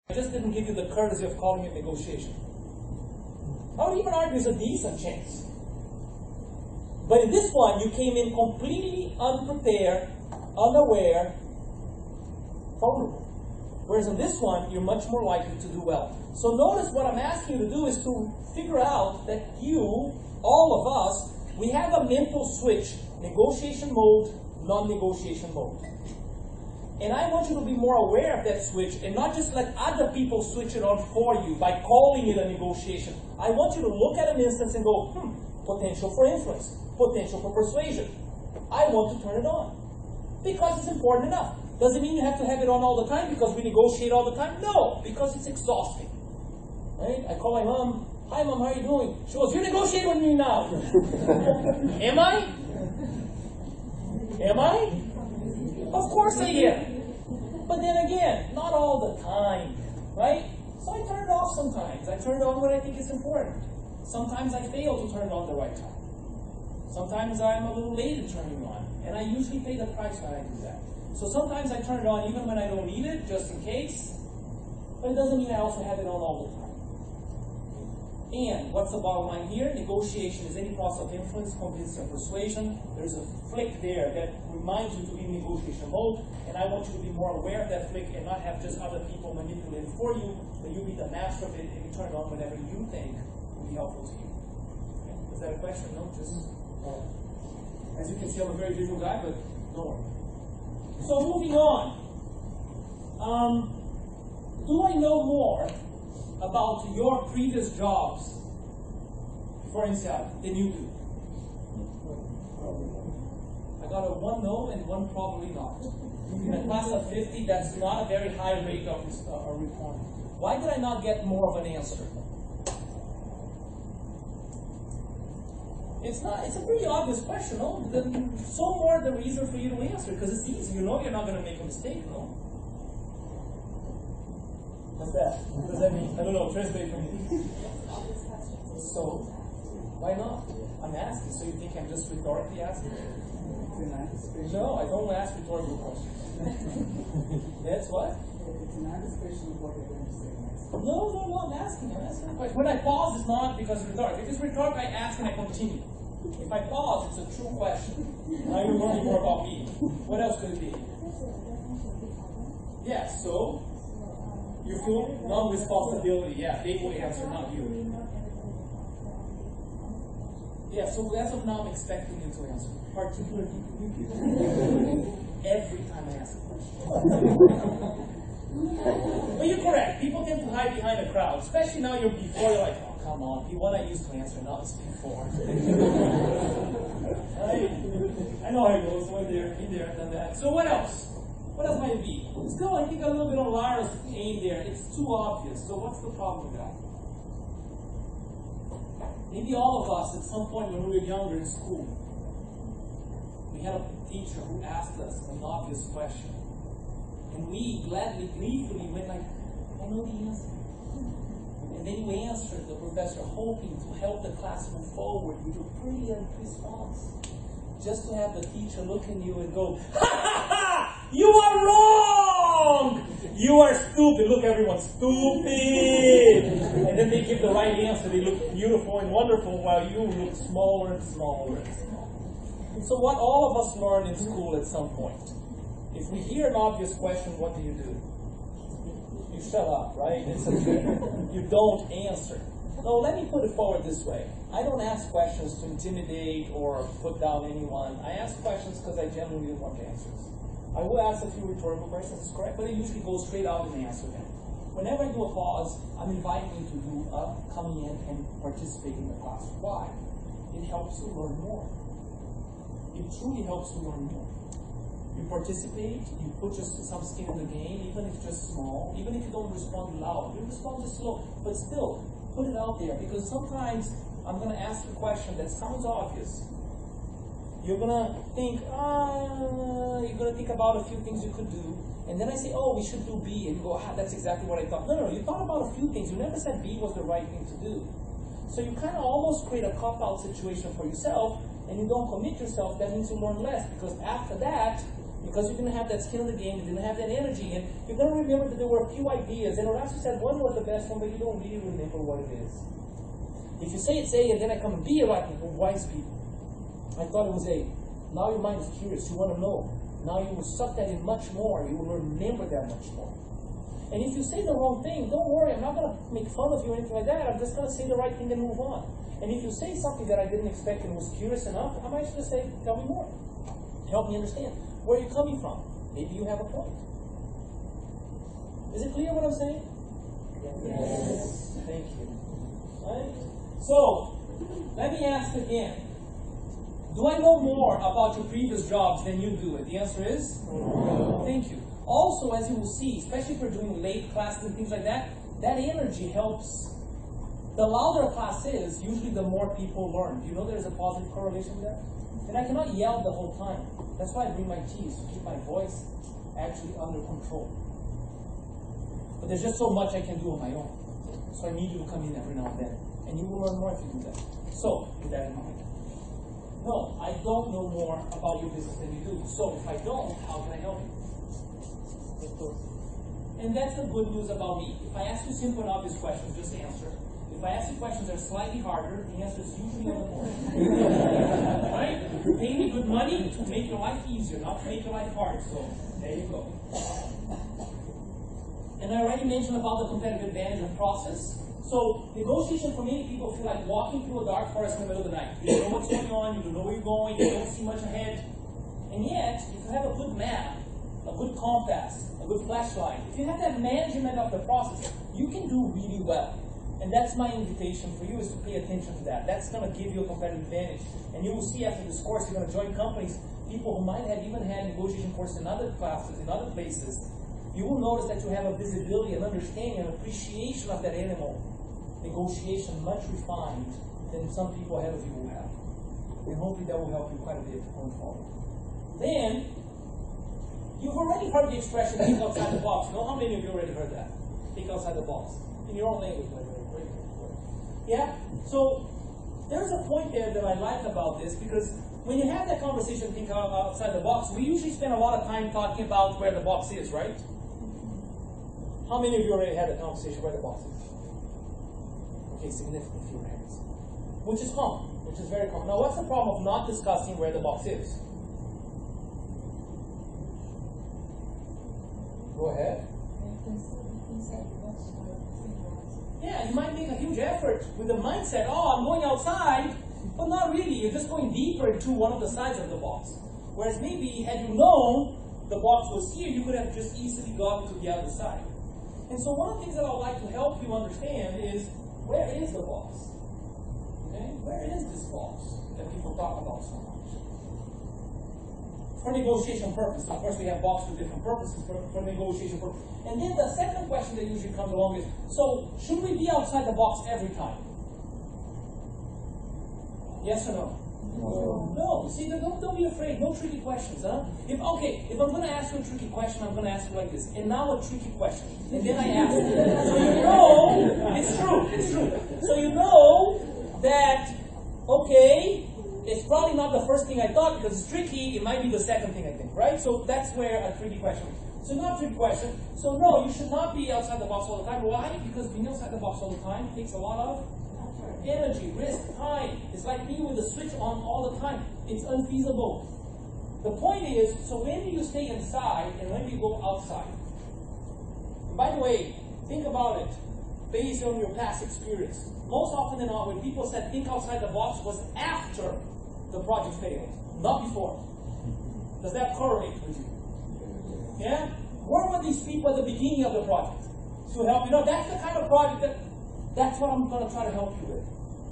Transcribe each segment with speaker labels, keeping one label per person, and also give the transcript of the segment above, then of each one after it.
Speaker 1: I just didn't give you the courtesy of calling it negotiation. I would even argue it's a decent chance. But in this one, you came in completely unprepared, unaware, vulnerable. Whereas in this one, you're much more likely to do well. So notice what I'm asking you to do is to figure out that you, all of us, we have a mental switch, negotiation mode, non-negotiation mode. And I want you to be more aware of that switch and not just let other people switch it on for you by calling it a negotiation. I want you to look at an instance and go, potential for influence, potential for persuasion. I want to turn it on because it's important enough. Doesn't mean you have to have it on all the time because we negotiate all the time. No, because it's exhausting. Right? I call my mom, "Hi mom, how are you doing?" She goes, "You're negotiating with me now." Am I? Am I? Of course I am. But then again, not all the time, right? So I turn it off sometimes. I turn it on when I think it's important. Sometimes I fail to turn it on the right time. Sometimes I'm a little late in turning it on. And I usually pay the price when I do that. So sometimes I turn it on even when I don't need it, just in case. But it doesn't mean I also have it on all the time. And what's the bottom line here? Negotiation is any process of influence, convincing, or persuasion. There's a flick there that reminds you to be in negotiation mode, and I want you to be more aware of that flick and not have just other people manipulate it for you, but you be the master of it and you turn it on whenever you think will be helpful to you. Okay. Is that a question? No? Just as you can see, I'm a very visual guy, but don't worry. So moving on. Do I know more about your previous jobs, for instance, than you do? I got a 1 no and 1 probably not. In a class of 50, that's not a very high rate of responding. Why did I not get more of an answer? It's a pretty obvious question, no? So more the reason for you to answer, because it's easy. You know you're not going to make a mistake, no? What's that? What does that mean? I don't know. Translate for me. So, why not? I'm asking. So you think I'm just rhetorically asking? No, I don't ask rhetorical questions. That's what?
Speaker 2: It's an anticipation of what you're going to say next.
Speaker 1: No, I'm asking. I'm asking a question. When I pause, it's not because it's rhetorical. If it's rhetorical, I ask and I continue. If I pause, it's a true question. Now you're learning more about me. What else could it be? Yeah, so you feel non-responsibility. Yeah, they will answer, not you. Yeah, so as of now, I'm expecting you to answer. Particularly every time I ask a question. But you're correct. People tend to hide behind a crowd, especially now you're before. You're like, oh, come on. People I used to answer, now it's before. I know how it goes. We're there, been there, done that. So what else? What else might it be? Still, I think a little bit on Lara's aim there. It's too obvious. So what's the problem with that? Maybe all of us, at some point when we were younger in school, we had a teacher who asked us an obvious question. And we gladly, gleefully went like, I know the answer. And then you answered the professor, hoping to help the class move forward with a brilliant response. Just to have the teacher look at you and go, ha ha ha! You are wrong! You are stupid. Look, everyone's stupid! And then they give the right answer. They look beautiful and wonderful while you look smaller and smaller and smaller. So what all of us learn in school at some point. If we hear an obvious question, what do? You shut up, right? It's okay. You don't answer. No, let me put it forward this way. I don't ask questions to intimidate or put down anyone. I ask questions because I genuinely want answers. I will ask a few rhetorical questions, that's correct, but I usually go straight out and answer them. Whenever I do a pause, I'm inviting you to do coming in and participate in the class. Why? It helps you learn more. It truly helps you learn more. You participate, you put just some skin in the game, even if just small, even if you don't respond loud, you respond just slow, but still, put it out there, because sometimes I'm going to ask a question that sounds obvious. You're going to think, you're going to think about a few things you could do, and then I say, oh, we should do B, and you go, that's exactly what I thought. No, you thought about a few things, you never said B was the right thing to do. So you kind of almost create a cop-out situation for yourself, and you don't commit yourself, that means you learn less, because after that, Because you didn't have that skin in the game, you didn't have that energy, and you're going to remember that there were a few ideas, and Horacio said one was the best one, but you don't really remember what it is. If you say it's A, and then I come and B, you're like, wise people. I thought it was A. Now your mind is curious, you want to know. Now you will suck that in much more, you will remember that much more. And if you say the wrong thing, don't worry, I'm not going to make fun of you or anything like that, I'm just going to say the right thing and move on. And if you say something that I didn't expect and was curious enough, I might just say, tell me more. Help me understand. Where are you coming from? Maybe you have a point. Is it clear what I'm saying? Yes. Thank you. Right? So, let me ask again. Do I know more about your previous jobs than you do? The answer is no. Thank you. Also, as you will see, especially if you're doing late classes and things like that, that energy helps. The louder a class is, usually the more people learn. Do you know there's a positive correlation there? And I cannot yell the whole time. That's why I bring my keys, to keep my voice actually under control. But there's just so much I can do on my own. So I need you to come in every now and then. And you will learn more if you do that. So, with that in mind. No, I don't know more about your business than you do. So if I don't, how can I help you? And that's the good news about me. If I ask you simple and obvious questions, just answer. If I ask you questions that are slightly harder, the answer is usually on the board. Right? You're paying me good money to make your life easier, not to make your life hard. So, there you go. And I already mentioned about the competitive advantage of process. So, negotiation for many people feel like walking through a dark forest in the middle of the night. You don't know what's going on, you don't know where you're going, you don't see much ahead. And yet, if you have a good map, a good compass, a good flashlight, if you have that management of the process, you can do really well. And that's my invitation for you, is to pay attention to that. That's going to give you a competitive advantage. And you will see after this course, you're going to join companies, people who might have even had negotiation courses in other classes, in other places. You will notice that you have a visibility, an understanding, an appreciation of that animal. Negotiation much refined than some people ahead of you will have. And hopefully that will help you quite a bit going forward. Then, you've already heard the expression, think outside the box. Know how many of you already heard that? Think outside the box. In your own language, by the way. Yeah? So, there's a point there that I like about this, because when you have that conversation, think outside the box, we usually spend a lot of time talking about where the box is, right? How many of you already had that conversation where the box is? Okay, significant few hands. Which is common, which is very common. Now, what's the problem of not discussing where the box is? Go ahead. Yeah, you might make a huge effort with the mindset, oh, I'm going outside, but not really. You're just going deeper into one of the sides of the box. Whereas maybe, had you known the box was here, you could have just easily gone to the other side. And so one of the things that I would like to help you understand is, where is the box? Okay? Where is this box that people talk about so much? For negotiation purposes. Of course, we have box for different purposes, for negotiation purposes. And then the second question that usually comes along is, so should we be outside the box every time? Yes or no? No. See, don't be afraid. No tricky questions, huh? If I'm going to ask you a tricky question, I'm going to ask you like this. And now a tricky question. And then I ask you. So you know, it's true. So you know that, okay, it's probably not the first thing I thought because it's tricky. It might be the second thing I think, right? So that's where a tricky question is. So not a tricky question. So no, you should not be outside the box all the time. Why? Because being outside the box all the time takes a lot of energy, risk, time. It's like being with the switch on all the time. It's unfeasible. The point is, so when do you stay inside and when do you go outside? And by the way, think about it based on your past experience. Most often than not, when people said think outside the box was after the project failed, not before. Does that correlate with you? Yeah? Where were these people at the beginning of the project? To help you know, that's the kind of project that's what I'm going to try to help you with.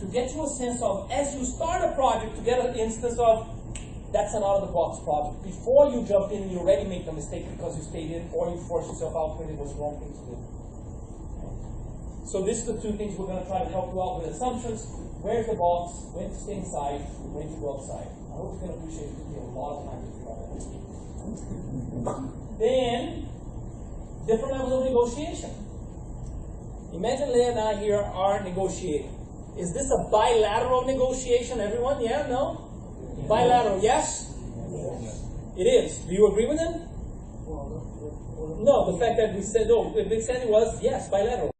Speaker 1: To get you a sense of, as you start a project, to get an instance of, that's an out-of-the-box project. Before you jump in, you already make the mistake because you stayed in, or you force yourself out when it was the wrong thing to do. So these are the two things we're going to try to help you out with: assumptions, where's the box, when to stay inside, when to go outside. I hope you can appreciate it. It took me a lot of time to figure out that. Then, different levels of negotiation. Imagine Leah and I here are negotiating. Is this a bilateral negotiation, everyone? Yeah? No? Bilateral, yes? It is. Do you agree with him?
Speaker 2: Well,
Speaker 1: No, the fact that we said, no, the big standing was, yes, bilateral.